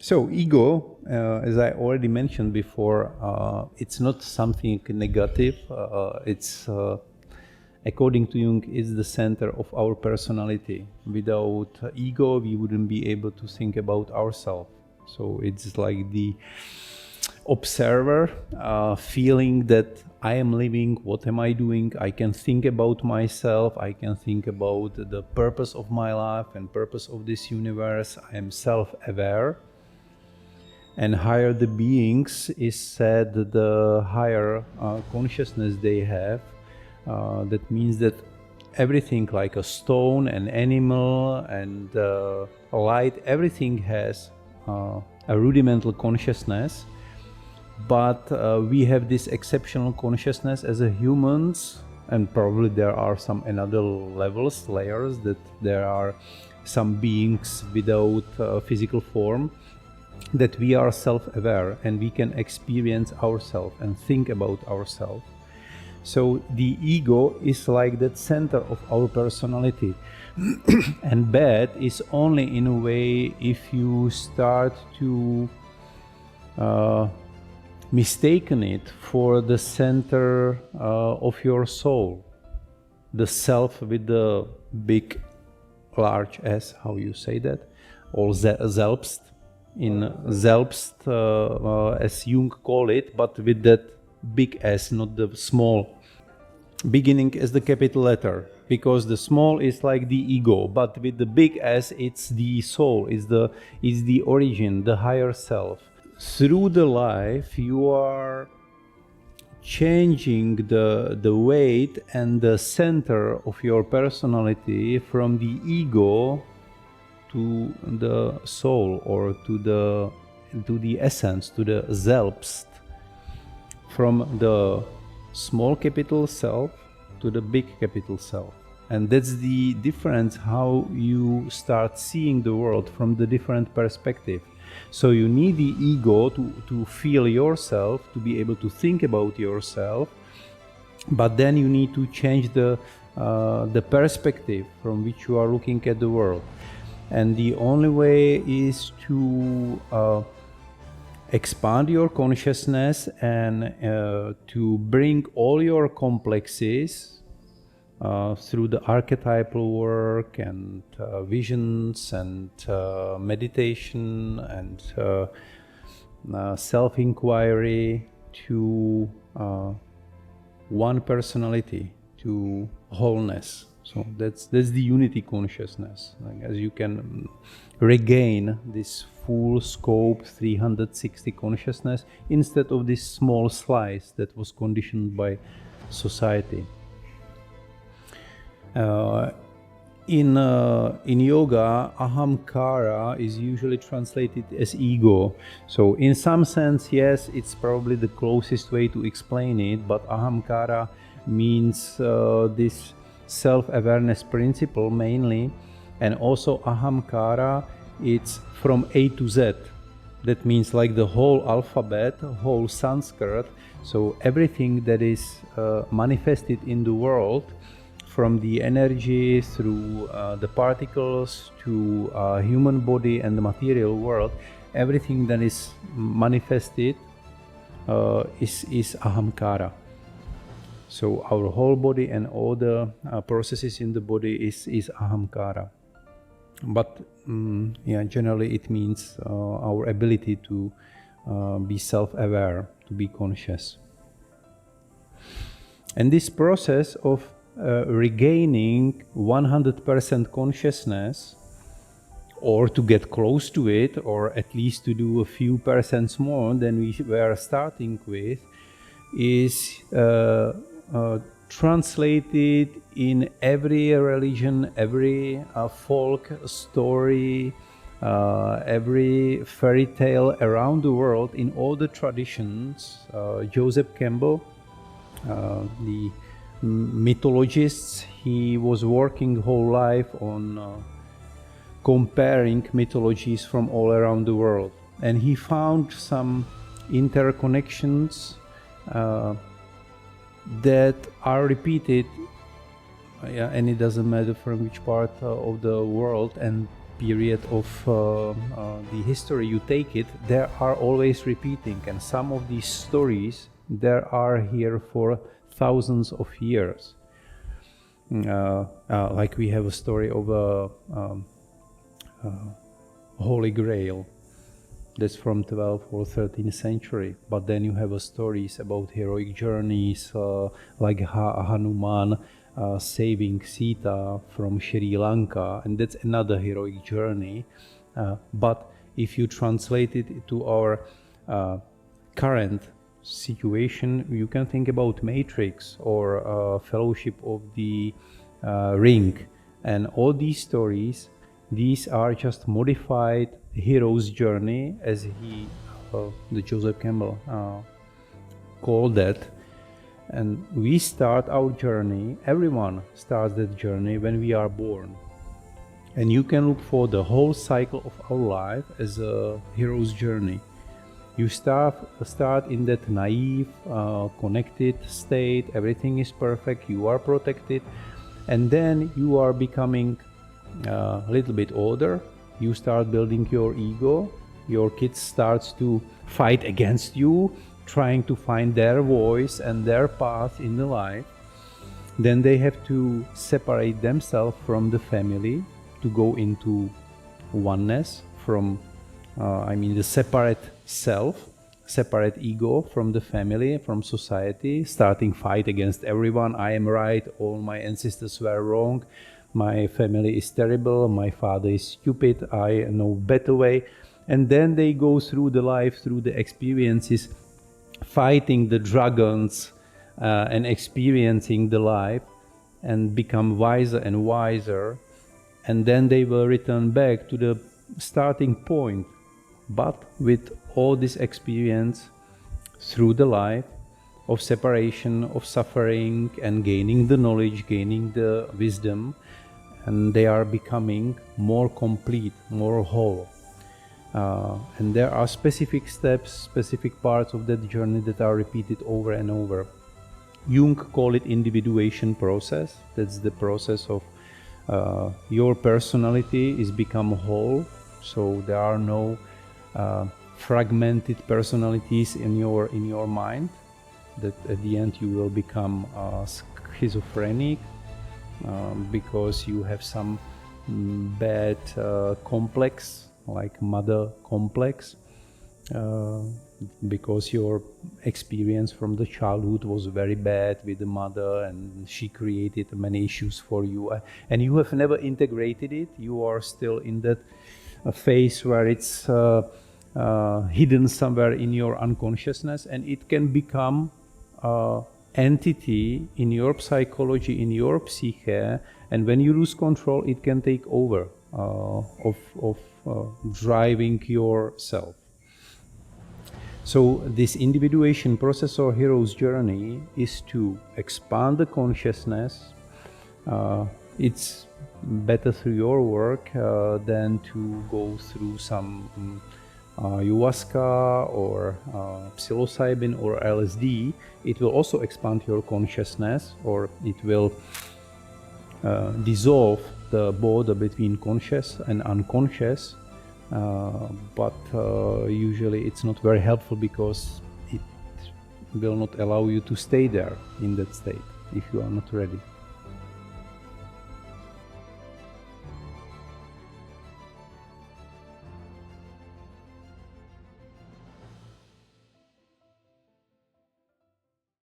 So ego, as I already mentioned before, it's not something negative. It's according to Jung, is the center of our personality. Without ego, we wouldn't be able to think about ourselves. So it's like the observer feeling that I am living, what am I doing? I can think about myself, I can think about the purpose of my life and purpose of this universe. I am self-aware. And higher the beings is said the higher consciousness they have. That means that everything like a stone, an animal, and a light, everything has a rudimental consciousness. But we have this exceptional consciousness as a humans, and probably there are some another levels, layers, that there are some beings without physical form, that we are self-aware and we can experience ourselves and think about ourselves. So the ego is like that center of our personality. And bad is only in a way if you start to mistaken it for the center of your soul, the self with the big large S, how you say that, or selbst, in selbst as Jung call it, but with that big S, not the small, beginning as the capital letter, because the small is like the ego, but with the big S it's the soul, is the origin, the higher self. Through the life you are changing the weight and the center of your personality from the ego to the soul, or to the essence, to the selbst, from the small capital self to the big capital self. And that's the difference, how you start seeing the world from the different perspective. So you need the ego to feel yourself, to be able to think about yourself, but then you need to change the perspective from which you are looking at the world. And the only way is to expand your consciousness and to bring all your complexes through the archetypal work and visions and meditation and self-inquiry to one personality, to wholeness. So that's the unity consciousness. Like, as you can regain this full scope 360 consciousness instead of this small slice that was conditioned by society. In yoga, Ahamkara is usually translated as ego. So in some sense, yes, it's probably the closest way to explain it, but Ahamkara means this self-awareness principle mainly, and also Ahamkara, it's from A to Z. That means like the whole alphabet, whole Sanskrit, so everything that is manifested in the world, from the energy through the particles to human body and the material world, everything that is manifested is Ahamkara. So our whole body and all the processes in the body is Ahamkara. But yeah, generally it means our ability to be self-aware, to be conscious. And this process of regaining 100% consciousness, or to get close to it, or at least to do a few percents more than we were starting with, is translated in every religion, every folk story, every fairy tale around the world, in all the traditions. Joseph Campbell, the mythologist, he was working whole life on comparing mythologies from all around the world, and he found some interconnections that are repeated, and it doesn't matter from which part of the world, and period of the history you take it, there are always repeating, and some of these stories there are here for thousands of years. Like we have a story of a Holy Grail that's from 12th or 13th century, but then you have stories about heroic journeys like Hanuman saving Sita from Sri Lanka, and that's another heroic journey. But if you translate it to our current situation, you can think about Matrix or Fellowship of the Ring, and all these stories, these are just modified hero's journey, as the Joseph Campbell called that. And we start our journey, everyone starts that journey when we are born. And you can look for the whole cycle of our life as a hero's journey. You start in that naive, connected state, everything is perfect, you are protected, and then you are becoming a little bit older, you start building your ego, your kids starts to fight against you, trying to find their voice and their path in the life. Then they have to separate themselves from the family to go into oneness, from the separate self, separate ego from the family, from society, starting fight against everyone. I am right, all my ancestors were wrong, my family is terrible, my father is stupid, I know better way. And then they go through the life, through the experiences, fighting the dragons and experiencing the life, and become wiser and wiser. And then they will return back to the starting point, but with all this experience through the life of separation, of suffering, and gaining the knowledge, gaining the wisdom, and they are becoming more complete, more whole. And there are specific steps, specific parts of that journey that are repeated over and over. Jung called it individuation process. That's the process of your personality is become whole, so there are no fragmented personalities in your mind, that at the end you will become schizophrenic because you have some bad complex, like mother complex, because your experience from the childhood was very bad with the mother and she created many issues for you, and you have never integrated it. You are still in that phase where it's hidden somewhere in your unconsciousness, and it can become entity in your psychology, in your psyche, and when you lose control, it can take over of driving yourself. So this individuation process or hero's journey is to expand the consciousness. It's better through your work than to go through some ayahuasca or psilocybin or LSD. It will also expand your consciousness, or it will dissolve the border between conscious and unconscious, but usually it's not very helpful because it will not allow you to stay there in that state if you are not ready.